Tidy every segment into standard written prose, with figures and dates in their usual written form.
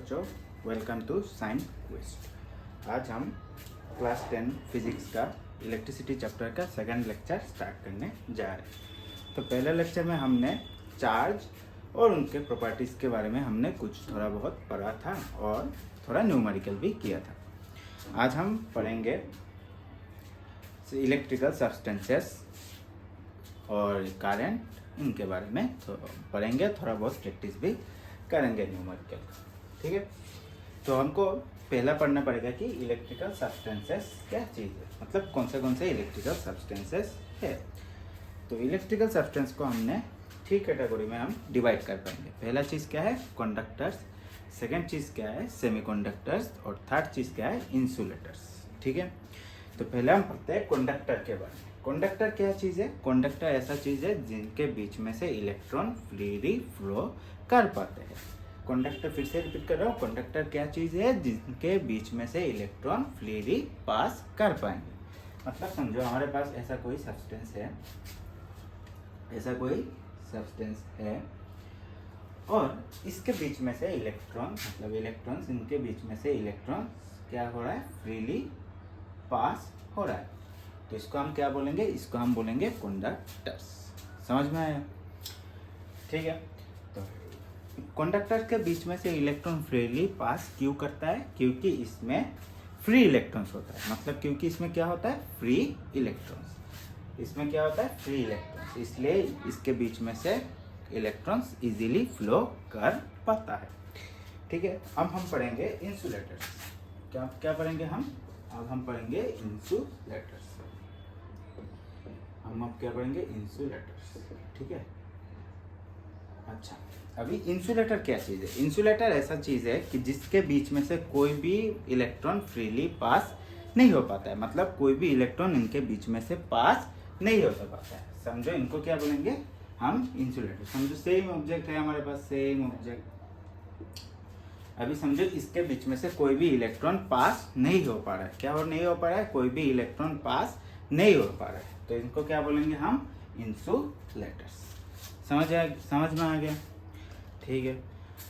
बच्चों, welcome to science quiz. आज हम क्लास 10 फिजिक्स का इलेक्ट्रिसिटी चैप्टर का सेकंड लेक्चर स्टार्ट करने जा रहे हैं। तो पहले लेक्चर में हमने चार्ज और उनके प्रॉपर्टीज़ के बारे में हमने कुछ थोड़ा बहुत पढ़ा था और थोड़ा न्यूमेरिकल भी किया था। आज हम पढ़ेंगे इलेक्ट्रिकल सब्सटेंसेस और करंट, इनके बारे में पढ़ेंगे, थोड़ा बहुत प्रैक्टिस भी करेंगे न्यूमेरिकल। ठीक है, तो हमको पहला पढ़ना पड़ेगा कि इलेक्ट्रिकल सब्सटेंसेस क्या चीज़ है, मतलब कौन से इलेक्ट्रिकल सब्सटेंसेस है। तो इलेक्ट्रिकल सब्सटेंस को हमने 3 कैटेगरी में हम डिवाइड कर पाएंगे। पहला चीज़ क्या है, कंडक्टर्स, सेकेंड चीज़ क्या है, सेमीकंडक्टर्स, और थर्ड चीज़ क्या है, इंसुलेटर्स। ठीक है, तो पहले हम पढ़ते हैं कंडक्टर के बारे में। कंडक्टर क्या चीज़ है? कंडक्टर ऐसा चीज़ है जिनके बीच में से इलेक्ट्रॉन फ्रीली फ्लो कर पाते हैं। कंडक्टर, फिर से रिपीट कर रहा हूँ, कंडक्टर क्या चीज़ है जिनके बीच में से इलेक्ट्रॉन फ्रीली पास कर पाएंगे। मतलब समझो हमारे पास ऐसा कोई सब्सटेंस है, और इसके बीच में से इलेक्ट्रॉन, मतलब इलेक्ट्रॉन्स, इनके बीच में से इलेक्ट्रॉन क्या हो रहा है, फ्रीली पास हो रहा है। तो इसको हम क्या बोलेंगे, इसको हम बोलेंगे कंडक्टर्स। समझ में आया? ठीक है, तो कंडक्टर के बीच में से इलेक्ट्रॉन फ्रीली पास क्यों करता है? क्योंकि इसमें फ्री इलेक्ट्रॉन्स होता है। मतलब क्योंकि इसमें क्या होता है, फ्री इलेक्ट्रॉन्स। इसमें क्या होता है, फ्री इलेक्ट्रॉन्स, इसलिए इसके बीच में से इलेक्ट्रॉन्स इजीली फ्लो कर पाता है। ठीक है, अब हम पढ़ेंगे इंसुलेटर्स। क्या पढ़ेंगे हम? अब हम पढ़ेंगे इंसुलेटर्स। हम अब क्या पढ़ेंगे, इंसुलेटर्स। ठीक है, अच्छा, अभी इंसुलेटर क्या चीज़ है? इंसुलेटर ऐसा चीज़ है कि जिसके बीच में से कोई भी इलेक्ट्रॉन फ्रीली पास नहीं हो पाता है। मतलब कोई भी इलेक्ट्रॉन इनके बीच में से पास नहीं हो पाता है। समझो, इनको क्या बोलेंगे हम, इंसुलेटर। समझो सेम ऑब्जेक्ट है हमारे पास, सेम ऑब्जेक्ट। अभी समझो इसके बीच में से कोई भी इलेक्ट्रॉन पास नहीं हो पा रहा है। क्या और नहीं हो पा रहा है? कोई भी इलेक्ट्रॉन पास नहीं हो पा रहा है, तो इनको क्या बोलेंगे हम, इंसुलेटर्स। समझ में आ गया? ठीक है,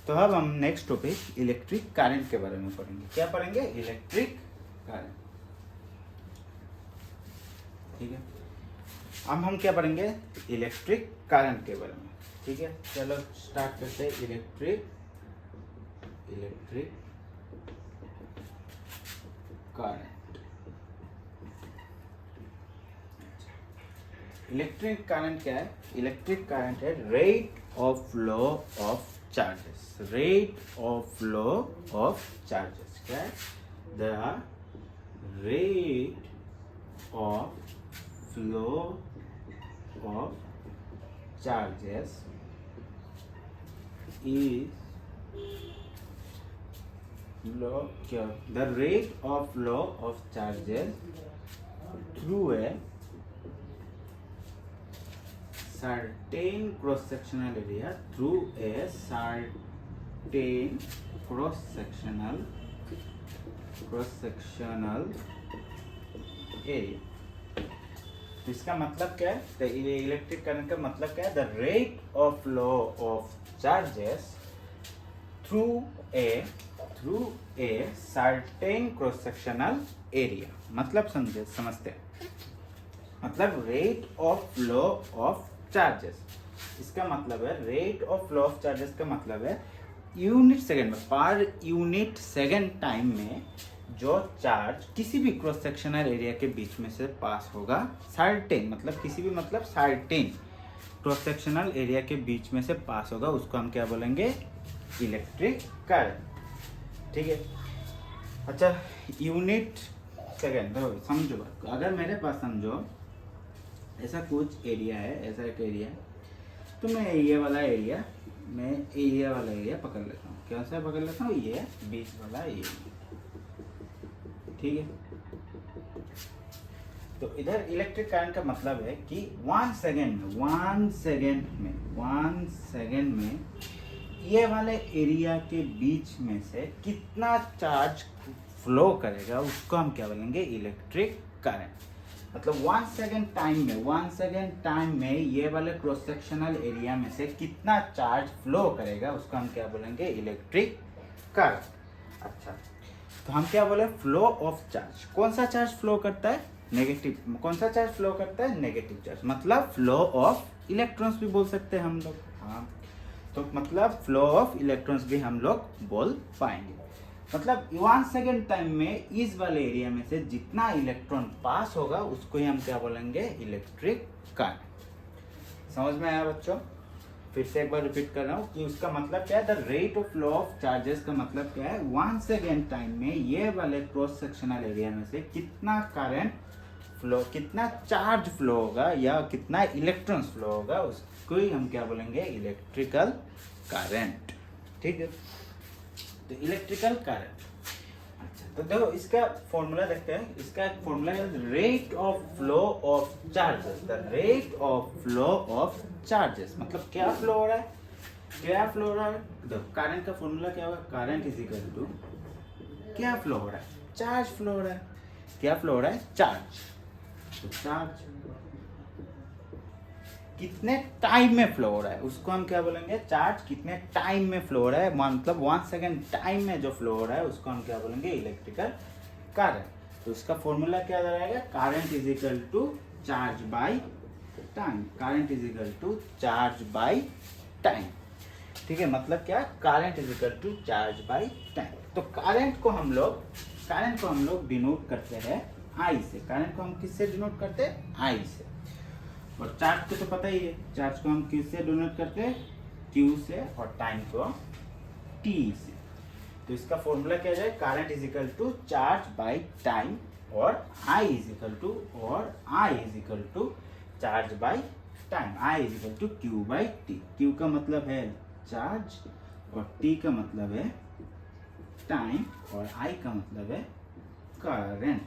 तो अब हम नेक्स्ट टॉपिक इलेक्ट्रिक करंट के बारे में पढ़ेंगे। क्या पढ़ेंगे? Electric current. ठीक है, अब हम क्या पढ़ेंगे, इलेक्ट्रिक करंट के बारे में। ठीक है, चलो स्टार्ट करते हैं। Electric current. इलेक्ट्रिक करंट क्या है? इलेक्ट्रिक करंट है rate of flow of charges. Rate of flow of charges क्या है? The rate of flow of charges is the rate of flow of charges through a certain cross-sectional area, area। तो इसका मतलब क्या है? तो electric current का मतलब क्या है? The rate of flow of charges through a certain cross sectional area. मतलब समझते हैं, मतलब rate of flow of charges, इसका मतलब है rate of flow of charges का मतलब है यूनिट सेकंड में, पर यूनिट सेकंड टाइम में जो चार्ज किसी भी क्रॉस सेक्शनल एरिया के बीच में से पास होगा, सर्टेन मतलब किसी भी, मतलब सर्टेन क्रॉस सेक्शनल एरिया के बीच में से पास होगा, उसको हम क्या बोलेंगे, इलेक्ट्रिक करंट। ठीक है, अच्छा, यूनिट सेकंड समझो। अगर मेरे पास समझो ऐसा कुछ एरिया है, ऐसा एक एरिया है, तो मैं ये वाला एरिया पकड़ लेता हूँ। कौन सा पकड़ लेता हूँ? ये बीच वाला एरिया। ठीक है, तो इधर इलेक्ट्रिक करंट का मतलब है कि 1 सेकेंड में ये वाले एरिया के बीच में से कितना चार्ज फ्लो करेगा, उसको हम क्या बोलेंगे, इलेक्ट्रिक करंट। मतलब 1 सेकेंड टाइम में ये वाले क्रॉस सेक्शनल एरिया में से कितना चार्ज फ्लो करेगा, उसको हम क्या बोलेंगे, इलेक्ट्रिक करंट। अच्छा, तो हम क्या बोले, फ्लो ऑफ चार्ज। कौन सा चार्ज फ्लो करता है, नेगेटिव। कौन सा चार्ज फ्लो करता है, नेगेटिव चार्ज। मतलब फ्लो ऑफ इलेक्ट्रॉन्स भी बोल सकते हैं हम लोग। हाँ, तो मतलब फ्लो ऑफ इलेक्ट्रॉन्स भी हम लोग बोल पाएंगे। मतलब 1 सेकेंड टाइम में इस वाले एरिया में से जितना इलेक्ट्रॉन पास होगा उसको ही हम क्या बोलेंगे, इलेक्ट्रिक करंट। समझ में आया बच्चों? फिर से एक बार रिपीट कर रहा हूँ कि उसका मतलब क्या है, the rate of flow of charges का मतलब क्या है, 1 सेकेंड टाइम में ये वाले क्रॉस सेक्शनल एरिया में से कितना करंट फ्लो, कितना चार्ज फ्लो होगा या कितना इलेक्ट्रॉन्स फ्लो होगा, उसको ही हम क्या बोलेंगे, इलेक्ट्रिकल करंट। ठीक है, तो इलेक्ट्रिकल करंट। अच्छा, तो देखो इसका फॉर्मूला देखते हैं। इसका एक फॉर्मूला है, rate of flow of charges. The rate of flow of charges मतलब क्या फ्लो हो रहा है, क्या फ्लो हो रहा है। देखो करंट का फॉर्मूला क्या होगा, करंट इज इक्वल टू क्या फ्लो हो रहा है, चार्ज फ्लो हो रहा है। क्या फ्लो हो रहा है, चार्ज। तो चार्ज कितने टाइम में फ्लो हो रहा है उसको हम क्या बोलेंगे, चार्ज कितने टाइम में फ्लो हो रहा है, मतलब 1 सेकेंड टाइम में जो फ्लो हो रहा है उसको हम क्या बोलेंगे, इलेक्ट्रिकल करंट। तो इसका फॉर्मूला क्या रहेगा, current is equal to charge by time. Current is equal to charge by time. ठीक है, मतलब क्या, current is equal to charge by time. तो करंट को हम लोग डिनोट करते हैं आई से। करंट को हम किससे डिनोट करते हैं, आई से। और चार्ज को तो पता ही है, चार्ज को हम किससे डिनोट करते हैं, क्यू से, और टाइम को टी से। तो इसका फॉर्मूला क्या है, current is equal to charge by time और I is equal to charge by time. I is equal to Q by T. Q का मतलब है चार्ज और टी का मतलब है टाइम और आई का मतलब है करंट।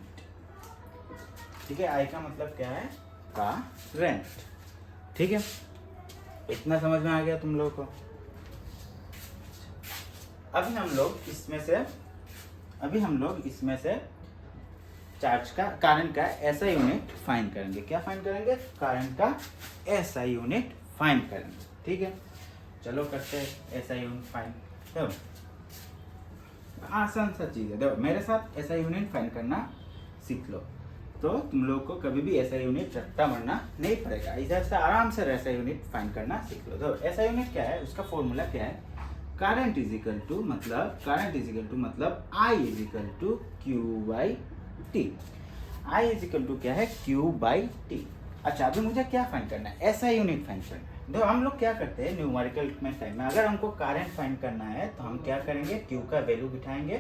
ठीक है, आई का मतलब क्या है, करंट। ठीक है, इतना समझ में आ गया तुम लोगों को। अभी हम लोग इसमें से चार्ज का, करंट का ऐसा यूनिट फाइंड करेंगे। क्या फाइंड करेंगे, करंट का ऐसा यूनिट फाइंड करेंगे। ठीक है, चलो करते हैं ऐसा यूनिट फाइंड। देखो आसान सा चीज है, देखो मेरे साथ ऐसा यूनिट फाइंड करना सीख लो, तो तुम लोग को कभी भी ऐसा यूनिट रट्टा मारना नहीं पड़ेगा। इधर से आराम से ऐसा यूनिट फाइंड करना सीख लो। तो ऐसा यूनिट क्या है, उसका फॉर्मूला क्या है, करंट इज इक्वल टू मतलब I is equal to Q by T. I is equal to क्या है, क्यू बाई टी। अच्छा, अभी मुझे क्या फाइंड करना है, ऐसा यूनिट फाइंड करना है। तो हम लोग क्या करते हैं न्यूमेरिकल में टाइम में, अगर हमको करंट फाइंड करना है तो हम क्या करेंगे, क्यू का वैल्यू बिठाएंगे,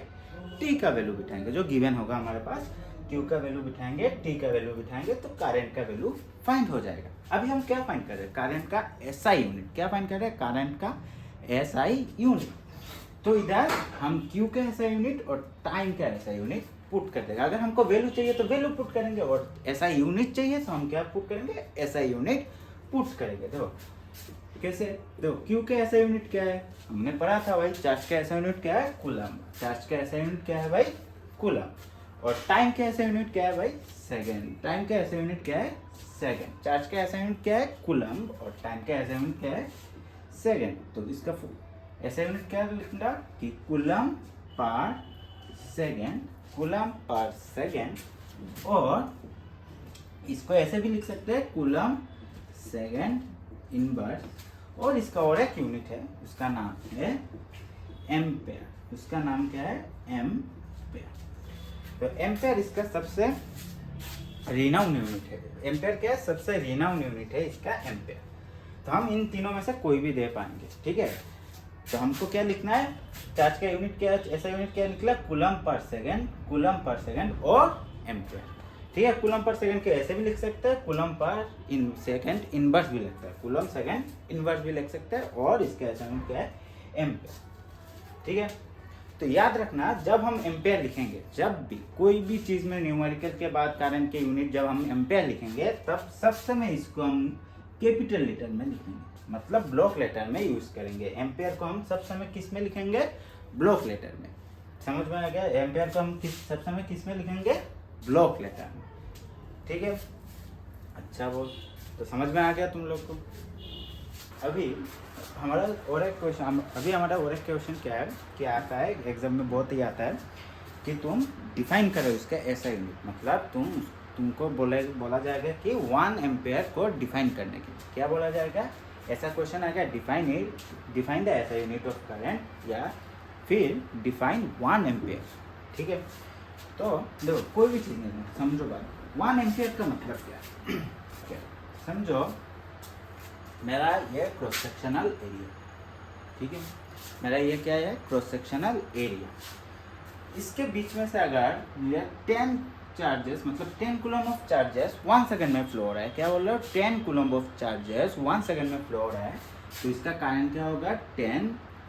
टी का वैल्यू बिठाएंगे, जो गिवन होगा हमारे पास। क्यू का वैल्यू बिठाएंगे, टी का वैल्यू बिठाएंगे, तो करंट का वैल्यू फाइंड हो जाएगा। अभी हम क्या फाइंड कर रहे हैं, करंट का एसआई यूनिट। क्या फाइंड कर रहे हैं, करंट का एसआई यूनिट। तो इधर हम क्यू का एसआई यूनिट और टाइम का एसआई यूनिट पुट कर देगा। अगर हमको वैल्यू चाहिए तो वैल्यू पुट करेंगे, और एसआई यूनिट चाहिए तो हम क्या पुट करेंगे, एसआई यूनिट पुट करेंगे। देखो कैसे, देखो क्यू का एसआई यूनिट क्या है, हमने पढ़ा था भाई, चार्ज का एसआई यूनिट क्या है, कूलम। चार्ज का एसआई यूनिट क्या है भाई, कूलम। और टाइम का एसआई यूनिट क्या है भाई, सेकंड। टाइम का एसआई यूनिट क्या है, सेकंड। चार्ज का एसआई यूनिट क्या है, कूलम, और टाइम का एसआई यूनिट क्या है, सेकंड। तो इसका एसआई यूनिट क्या लिखना कि coulomb per second, coulomb per second. और इसको ऐसे भी लिख सकते हैं, कूलम सेकंड इनवर्स। और इसका और एक यूनिट है, उसका नाम है एम्पेयर। उसका नाम क्या है, एम्पेयर। तो एम्पेयर इसका सबसे रिनाउंड यूनिट है। एम्पेयर क्या है, सबसे रिनाउंड यूनिट है इसका एम्पेयर। तो हम इन तीनों में से कोई भी दे पाएंगे। ठीक है, तो हमको क्या लिखना है, चार्ज का यूनिट क्या है, ऐसा यूनिट क्या निकला, coulomb per second, coulomb per second और एम्पेयर। ठीक है, कूलम पर सेकंड के ऐसे भी लिख सकते हैं, कूलम पर सेकंड इनवर्स भी लिखता है, कूलम सेकंड इनवर्स भी लिख सकते हैं, और इसका ऐसा यूनिट क्या है, एम्पेयर। ठीक है, तो याद रखना, जब हम एम्पेयर लिखेंगे, जब भी कोई भी चीज में न्यूमेरिकल के बाद करंट के यूनिट जब हम एम्पेयर लिखेंगे, तब सब समय इसको हम कैपिटल लेटर में लिखेंगे, मतलब ब्लॉक लेटर में यूज करेंगे। एम्पेयर को हम सब समय किस में लिखेंगे, ब्लॉक लेटर में। समझ में आ गया, एम्पेयर को हम सब समय किस में लिखेंगे, ब्लॉक लेटर में। ठीक है, अच्छा, वो तो समझ में आ गया तुम लोग को। अभी हमारा और एक क्वेश्चन, अभी हमारा और एक क्वेश्चन क्या है, क्या आता है एग्जाम में बहुत ही आता है कि तुम डिफाइन करो इसका ऐसा यूनिट, मतलब तुमको बोला जाएगा कि 1 एम्पेयर को डिफाइन करने के लिए क्या बोला जाएगा, ऐसा क्वेश्चन आएगा, डिफाइन द ऐसा यूनिट ऑफ करंट, या फिर डिफाइन 1 एम्पेयर। ठीक है, तो देखो कोई भी चीज़ नहीं समझो बात, 1 एम्पेयर का मतलब क्या है समझो। मेरा ये क्रॉस सेक्शनल एरिया, ठीक है, मेरा ये क्या है क्रॉस सेक्शनल एरिया, इसके बीच में से अगर ये 10 चार्जेस मतलब 10 कूलम ऑफ चार्जेस 1 सेकंड में फ्लो हो रहा है, क्या बोल रहे हो 10 कूलम ऑफ चार्जेस 1 सेकंड में फ्लो हो रहा है, तो इसका करंट क्या होगा 10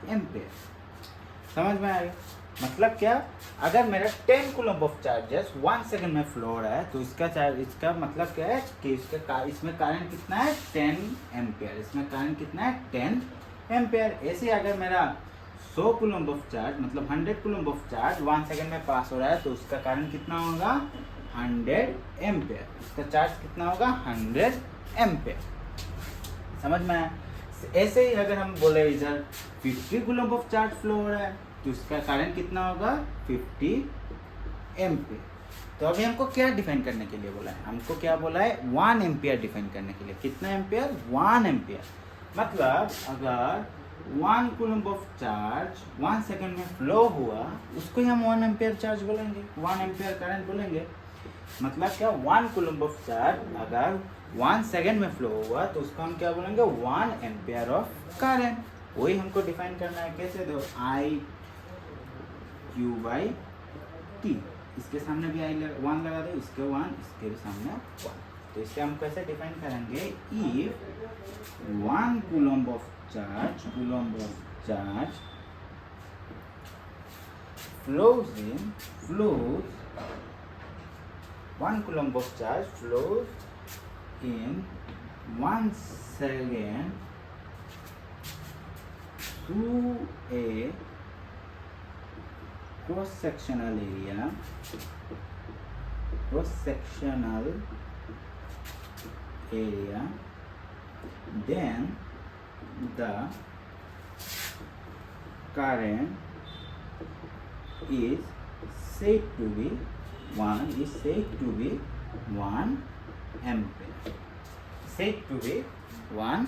एम्पेयर। समझ में आएगा, मतलब क्या, अगर मेरा 10 कूलम ऑफ चार्जेस 1 सेकंड में फ्लो हो रहा है तो इसका मतलब क्या है कि इसमें करंट कितना है 10 एम्पेयर, इसमें करंट कितना है 10 एम्पेयर। ऐसे अगर मेरा 100 कूलम ऑफ चार्ज मतलब 100 कूलम ऑफ चार्ज 1 सेकंड में पास हो रहा है तो उसका करंट कितना होगा 100 एम्पेयर, इसका चार्ज कितना होगा 100 एम्पेयर। समझ में आया। ऐसे ही अगर हम बोले इधर 50 कूलम ऑफ चार्ज फ्लो हो रहा है तो उसका करंट कितना होगा 50 एम्पेयर। तो अभी हमको क्या डिफाइन करने के लिए बोला है, हमको क्या बोला है 1 एम्पेयर डिफाइन करने के लिए। कितना एम्पेयर 1 एम्पेयर, मतलब अगर 1 कूलम ऑफ चार्ज 1 सेकंड में फ्लो हुआ उसको ही हम 1 एम्पेयर चार्ज बोलेंगे, 1 एम्पेयर करंट बोलेंगे। मतलब क्या 1 कूलम ऑफ चार्ज अगर 1 सेकंड में फ्लो हुआ तो उसको हम क्या बोलेंगे 1 एम्पेयर ऑफ करंट। वही हमको डिफाइन करना है, कैसे दो आई क्यू बाई टी, इसके सामने भी आई 1 लगा दो, इसके 1 इसके भी सामने 1, तो इससे हम कैसे डिफाइन करेंगे, if 1 coulomb of charge flows 1 coulomb of charge flows in 1 second through a cross-sectional area, then the current is said to be 1 ampere, said to be 1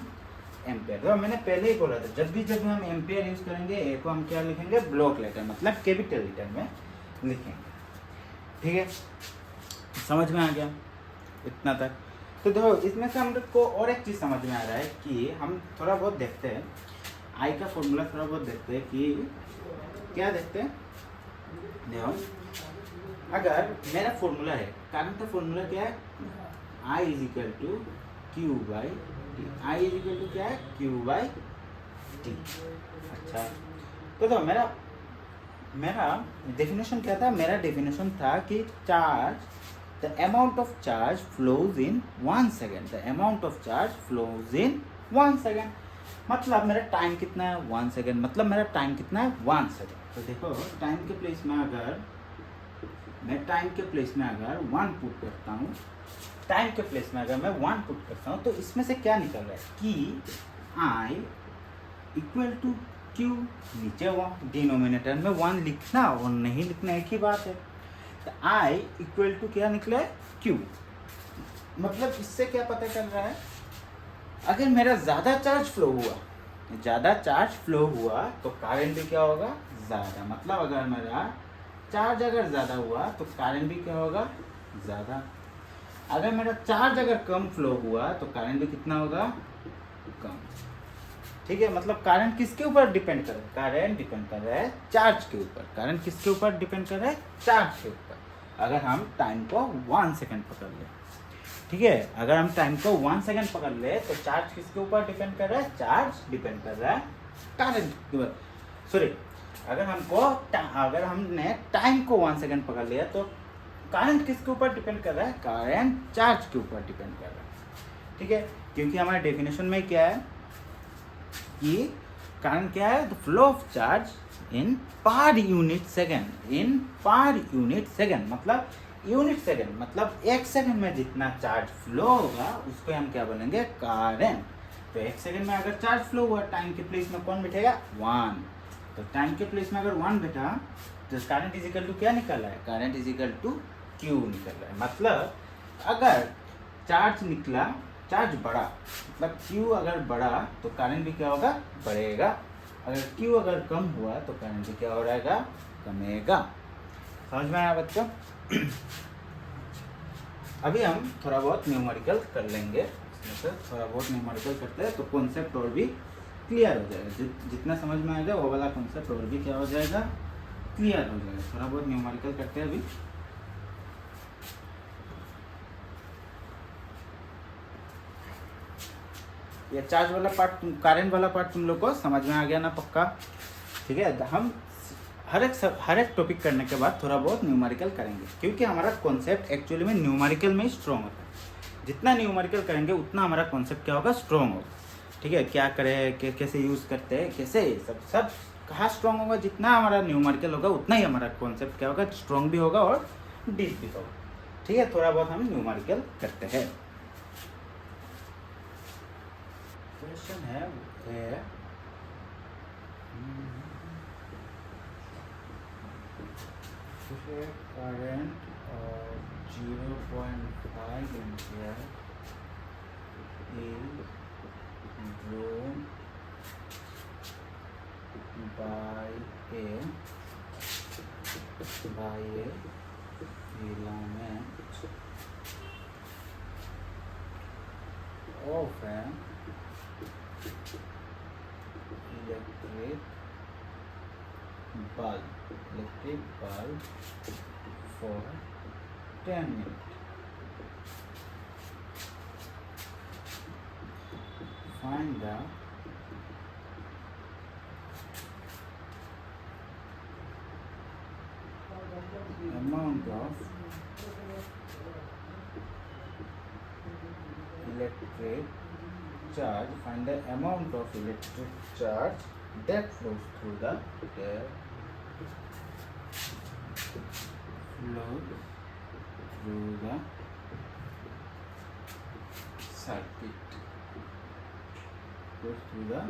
ampere. तो मैंने पहले ही बोला था जब भी हम एम्पेयर यूज करेंगे ए को हम क्या लिखेंगे ब्लॉक लेटर मतलब कैपिटल लेटर में लिखेंगे। ठीक है, समझ में आ गया इतना तक। तो देखो इसमें से हम लोग को और एक चीज़ समझ में आ रहा है कि हम थोड़ा बहुत देखते हैं आई का फॉर्मूला, थोड़ा बहुत देखते हैं कि क्या देखते हैं। देखो अगर मेरा फॉर्मूला है, करंट का फॉर्मूला क्या है, I is equal to Q by T, I is equal to क्या है क्यू बाई टी। अच्छा, तो मेरा डेफिनेशन क्या था, मेरा डेफिनेशन था कि charge the amount of charge flows in 1 second, the amount of charge flows in 1 second, मतलब मेरा टाइम कितना है 1 सेकेंड, मतलब मेरा टाइम कितना है 1 सेकेंड। तो देखो टाइम के प्लेस में अगर मैं 1 पुट करता हूँ, टाइम के प्लेस में अगर मैं 1 पुट करता हूँ तो इसमें से क्या निकल रहा है कि आई इक्वल टू क्यू, नीचे डिनोमिनेटर में 1 लिखना और नहीं लिखना एक ही बात है। तो आई इक्वल टू क्या निकला है क्यू, मतलब इससे क्या पता चल रहा है, अगर मेरा ज़्यादा चार्ज फ्लो हुआ तो करंट भी क्या होगा ज़्यादा, मतलब अगर मेरा चार्ज अगर ज़्यादा हुआ तो करंट भी क्या होगा ज़्यादा। अगर मेरा चार्ज अगर कम फ्लो हुआ तो करंट भी कितना होगा कम। ठीक है, मतलब करंट किसके ऊपर डिपेंड कर रहा है, करंट डिपेंड कर रहा है चार्ज के ऊपर, करंट किसके ऊपर डिपेंड कर रहा है चार्ज के ऊपर। अगर हम टाइम को 1 सेकंड पकड़ ले, ठीक है, अगर हम टाइम को 1 सेकंड पकड़ ले तो चार्ज किसके ऊपर डिपेंड कर रहा है, चार्ज डिपेंड कर रहा है करंट के ऊपर। सॉरी, अगर हमने टाइम को 1 सेकंड पकड़ लिया तो करंट किसके ऊपर डिपेंड कर रहा है, करंट चार्ज के ऊपर डिपेंड कर रहा है। ठीक है, क्योंकि हमारे डेफिनेशन में क्या है कि करंट क्या है, the flow of charge in per unit second, मतलब यूनिट सेकेंड मतलब 1 सेकंड में जितना चार्ज फ्लो होगा उसको हम क्या बोलेंगे करंट। तो 1 सेकंड में अगर चार्ज फ्लो हुआ, टाइम के प्लेस में कौन बैठेगा? 1। तो टाइम के प्लेस में अगर 1 बैठा तो करंट इज इक्वल टू क्या निकल रहा है? Current is equal to Q निकल रहा है। मतलब अगर चार्ज निकला, चार्ज बढ़ा, मतलब क्यू अगर बढ़ा तो करंट भी क्या होगा? बढ़ेगा। अगर क्यू अगर कम हुआ तो करंट भी क्या हो रहेगा? कमेगा। समझ में आया बच्चों? अभी हम थोड़ा बहुत न्यूमेरिकल कर लेंगे, इसमें से थोड़ा बहुत न्यूमेरिकल करते हैं तो कॉन्सेप्ट और भी क्लियर हो जाएगा। जितना समझ में आएगा वो वाला कॉन्सेप्ट और भी क्या हो जाएगा? क्लियर हो जाएगा। थोड़ा बहुत न्यूमेरिकल करते हैं अभी। ये चार्ज वाला पार्ट, करंट वाला पार्ट तुम लोग को समझ में आ गया ना पक्का? ठीक है। हम हर एक टॉपिक करने के बाद थोड़ा बहुत न्यूमेरिकल करेंगे, क्योंकि हमारा कॉन्सेप्ट एक्चुअली में न्यूमेरिकल में स्ट्रॉन्ग होता है। जितना न्यूमेरिकल करेंगे उतना हमारा कॉन्सेप्ट क्या होगा? स्ट्रॉन्ग होगा। ठीक है। क्या करें, कैसे यूज़ करते हैं, कैसे सब कहाँ स्ट्रॉन्ग होगा? जितना हमारा न्यूमेरिकल होगा उतना ही हमारा कॉन्सेप्ट क्या होगा? स्ट्रॉन्ग भी होगा और डीप भी होगा। ठीक है। थोड़ा बहुत हम न्यूमेरिकल करते हैं। क्वेश्चन है current of 0.5 ampere is drawn by a filament of an electric bulb for 10 minutes. Find the amount of electric charge. Find the amount of electric charge that flows through the circuit. Goes through the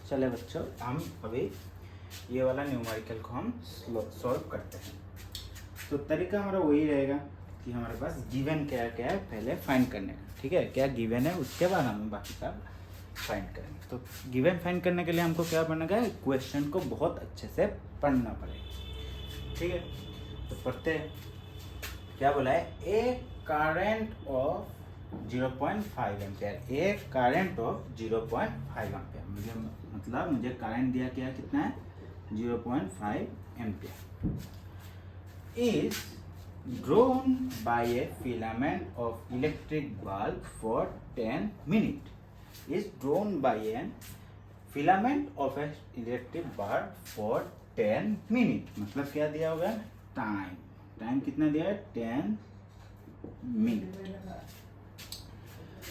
चले बच्चों, हम अभी ये वाला numerical को हम solve करते हैं। तो तरीका हमारा वही रहेगा कि हमारे पास गिवन क्या है पहले फाइंड करने का। ठीक है। क्या गिवन है, उसके बाद हम बाकी का फाइंड करेंगे। तो गिवन फाइंड करने के लिए हमको क्या पढ़ना है? क्वेश्चन को बहुत अच्छे से पढ़ना पड़ेगा। ठीक है। तो पढ़ते हैं। क्या बोला है? A current of 0.5 ampere. A current of 0.5 ampere. मुझे करंट दिया क्या? कितना है? 0.5 ampere is drawn by a filament of electric bulb for 10 minutes. Is drawn by a filament of a electric bulb for 10 minutes. मतलब क्या दिया होगा? Time कितना दिया है? 10 minute.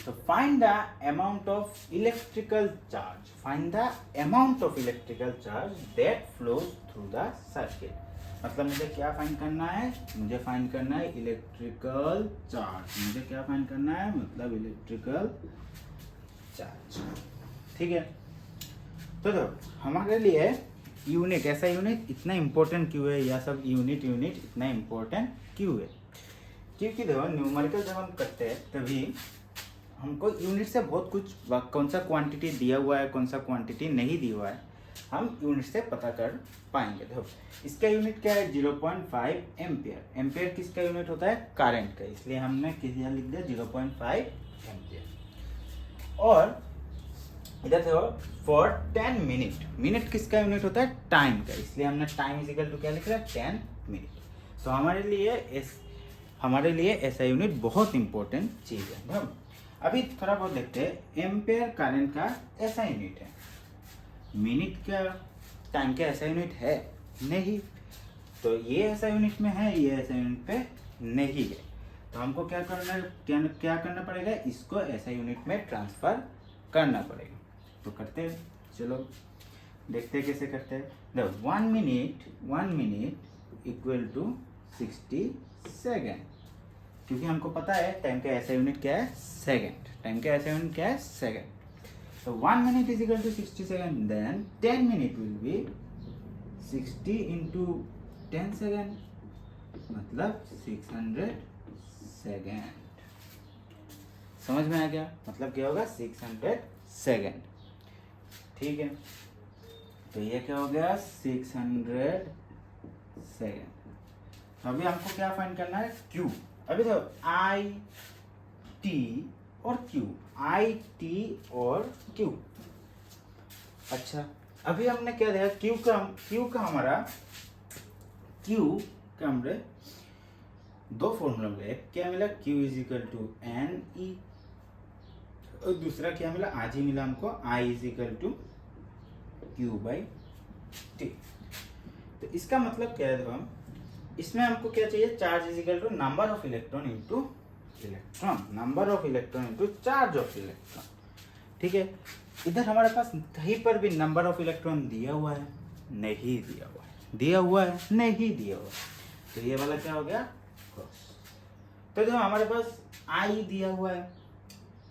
So find the amount of electrical charge. Find the amount of electrical charge that flows through the circuit. मतलब मुझे क्या फाइंड करना है? मुझे फाइंड करना है इलेक्ट्रिकल चार्ज। मुझे क्या फाइंड करना है? मतलब इलेक्ट्रिकल चार्ज। ठीक है। तो हमारे लिए यूनिट, ऐसा यूनिट इतना इम्पोर्टेंट क्यों है? या सब यूनिट इतना इम्पोर्टेंट क्यों है? क्योंकि देखो न्यूमेरिकल जब हम करते हैं तभी हमको यूनिट से बहुत कुछ, कौन सा क्वांटिटी दिया हुआ है, कौन सा क्वांटिटी नहीं दिया हुआ है, हम यूनिट से पता कर पाएंगे। देखो इसका यूनिट क्या है? 0.5 एम्पियर। एम्पियर किसका यूनिट होता है? करंट का। इसलिए हमने किसी लिख दिया 0.5 एम्पियर। और इधर देखो फॉर 10 मिनट। मिनट किसका यूनिट होता है? टाइम का। इसलिए हमने टाइम इज इक्वल टू क्या लिख रहा है? 10 मिनट। तो हमारे लिए ऐसा यूनिट बहुत इंपॉर्टेंट चीज है। अभी थोड़ा बहुत देखते हैं। एम्पियर करंट का ऐसा यूनिट है, मिनट क्या टाइम का ऐसा यूनिट है नहीं। तो ये ऐसा यूनिट में है, ये ऐसा यूनिट पे नहीं है। तो हमको क्या करना पड़ेगा? इसको ऐसा यूनिट में ट्रांसफर करना पड़ेगा। तो करते हैं, चलो देखते हैं कैसे करते हैं। देखो 1 मिनट इक्वल टू 60 सेकेंड। क्योंकि हमको पता है टाइम का ऐसा यूनिट क्या है, सेकेंड। टाइम का ऐसा यूनिट क्या है, सेकेंड। तो 1 minute is equal to 60 seconds, then 10 minute will be 60 into 10 second, मतलब 600 सेकेंड। समझ में आ गया? मतलब क्या होगा, 600 सेकेंड। ठीक है, तो ये क्या हो गया, 600 सेकेंड। अभी हमको क्या फाइंड करना है, क्यू। अभी देखो आई टी और क्यू, आई टी और क्यू। अच्छा, अभी हमने क्या देखा, क्यू का हमरे दो फॉर्मूला मिले। एक क्या मिला, Q is equal to N E, और दूसरा क्या मिला, आज ही मिला हमको, I is equal to Q by T. तो इसका मतलब क्या है, देखो इसमें हमको क्या चाहिए, charge is equal to number of electron into electron, number of electron into charge of electron. ठीक है, इधर हमारे पास कहीं पर भी नंबर ऑफ इलेक्ट्रॉन दिया हुआ है, नहीं दिया हुआ है, दिया हुआ है, नहीं दिया हुआ है। तो ये वाला क्या हो गया, क्रॉस। तो देखो हमारे पास आई दिया हुआ है,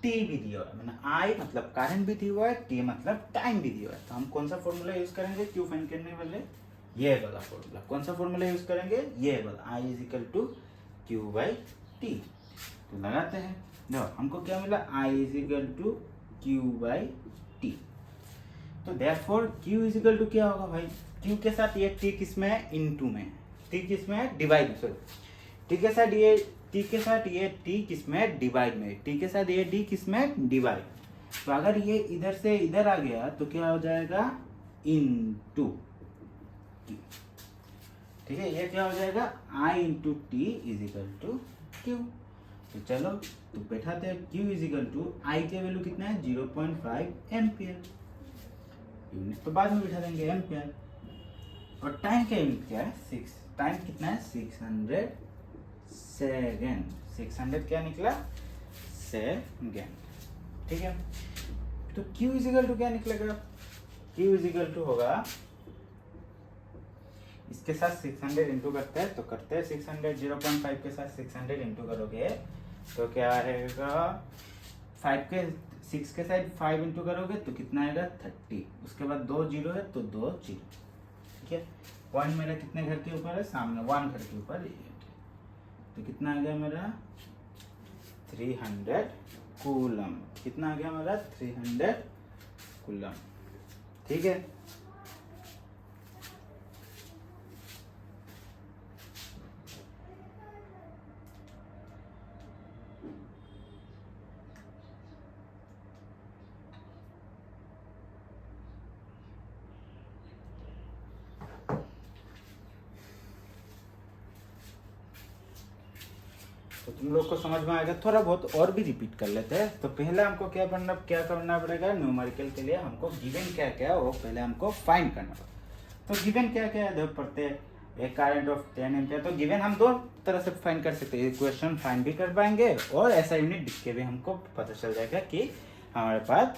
टी भी दिया हुआ है, मतलब आई मतलब करंट भी दिया हुआ है, टी मतलब टाइम भी दिया हुआ है। तो हम कौन सा फॉर्मूला यूज करेंगे क्यू फाइंड करने वाले, ये वाला फॉर्मूला। कौन सा फॉर्मूला यूज करेंगे, ये वाला, I is equal to Q by T. तो लगाते हैं, देखो हमको क्या मिला, I is equal to Q by T. तो therefore Q is equal to क्या होगा भाई, क्यू के साथ ये टी किसमें है, इनटू में, टी किसमें है, डिवाइड में, सॉरी टी के साथ ये टी किसमें है, डिवाइड में, टी के साथ ये डी किसमें, डिवाइड। तो अगर ये इधर से इधर आ गया तो क्या हो जाएगा, इनटू टी। ठीक है, ये क्या हो जाएगा, I into T is equal to Q. तो चलो तो बैठाते हैं, Q is equal to I के वैल्यू कितना है, 0.5 एम्पियर। यूनिट तो बाद में बिठा देंगे, एम्पियर। और टाइम का यूनिट क्या है, 6। टाइम कितना है, 600 सेकेंड। 600 क्या निकला, सेकेंड। ठीक है, तो Q इज इक्वल टू क्या निकलेगा, Q इज इक्वल टू होगा, इसके साथ 600 इंटू करते हैं, तो करते हैं 600, 0.5 के साथ 600 इंटू करोगे तो क्या आएगा, 6 के साथ 5 इंटू करोगे तो कितना आएगा, 30। उसके बाद 2 जीरो है तो 2 जीरो। ठीक है, पॉइंट मेरा कितने घर के ऊपर है, सामने 1 घर के ऊपर। तो कितना आ गया मेरा, 300 कूलम। कितना आ गया मेरा, 300 कूलम। ठीक है, तो तुम लोग को समझ में आएगा। थोड़ा बहुत और भी रिपीट कर लेते हैं। तो पहले हमको क्या करना पड़ेगा, न्यूमेरिकल के लिए हमको गिवन क्या क्या है वो पहले हमको फाइंड करना पड़ेगा। तो गिवन क्या क्या है पढ़ते हैं, एक करंट ऑफ 10 एम्पियर। तो गिवन हम दो तरह से फाइंड कर सकते हैं, इक्वेशन फाइंड भी कर पाएंगे और ऐसा यूनिट लिख के भी हमको पता चल जाएगा कि हमारे पास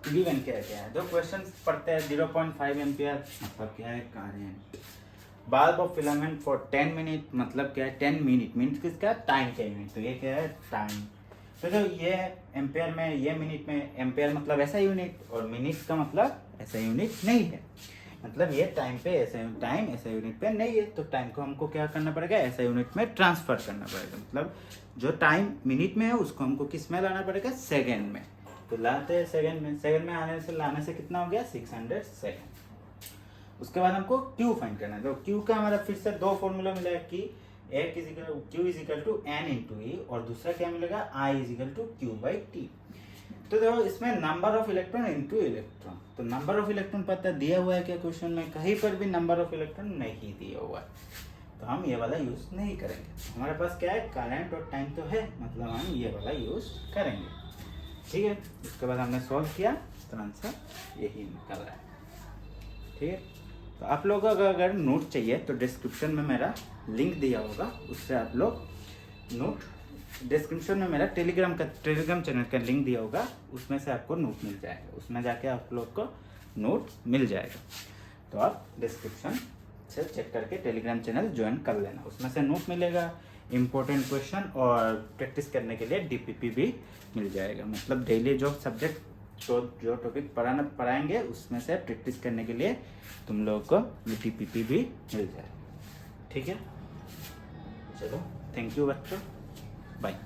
गिवन क्या क्या है। दो क्वेश्चन पढ़ते हैं, 0.5 एम्पियर मतलब क्या है, current. Bulb of filament for 10 minute मतलब क्या है, 10 मिनट, मिनट किसका, टाइम का यूनिट। तो ये क्या है, टाइम। तो जो ये एम्पियर में, ये मिनट में, एम्पियर मतलब ऐसा यूनिट और मिनट का मतलब ऐसा यूनिट नहीं है। मतलब ये टाइम पे ऐसा टाइम ऐसा यूनिट पे नहीं है। तो टाइम को हमको क्या करना पड़ेगा, ऐसा यूनिट में ट्रांसफर करना पड़ेगा। मतलब जो टाइम मिनट में है उसको हमको किस में लाना पड़ेगा, सेकेंड में। तो लाते हैं सेकेंड में, सेकेंड में लाने से कितना हो गया, 600 सेकेंड। उसके बाद हमको Q फाइंड करना है। तो Q का हमारा फिर से दो फॉर्मूला मिला है कि एक Q is equal to N into E, और दूसरा क्या मिलेगा, I is equal to Q by T. तो देखो इसमें number of electron into electron. तो नंबर ऑफ इलेक्ट्रॉन पता दिया हुआ है क्या क्वेश्चन में, कहीं पर भी नंबर ऑफ इलेक्ट्रॉन नहीं दिया हुआ है, तो हम ये वाला यूज नहीं करेंगे। हमारे पास क्या है, करंट और टाइम तो है, मतलब हम ये वाला यूज करेंगे। ठीक है, उसके बाद हमने सॉल्व किया तो आंसर यही निकल रहा है। ठीक है, तो आप लोग अगर नोट चाहिए तो डिस्क्रिप्शन में मेरा लिंक दिया होगा, उससे आप लोग नोट, डिस्क्रिप्शन में मेरा टेलीग्राम चैनल का लिंक दिया होगा, उसमें से आपको नोट मिल जाएगा, उसमें जाके आप लोग को नोट मिल जाएगा। तो आप डिस्क्रिप्शन से चेक करके टेलीग्राम चैनल ज्वाइन कर लेना, उसमें से नोट मिलेगा। इम्पोर्टेंट क्वेश्चन और प्रैक्टिस करने के लिए डीपीपी भी मिल जाएगा। मतलब डेली जो सब्जेक्ट जो टॉपिक पढ़ाएंगे उसमें से प्रैक्टिस करने के लिए तुम लोगों को डीपीपी भी मिल जाएगा। ठीक है, चलो थैंक यू बच्चों, बाय।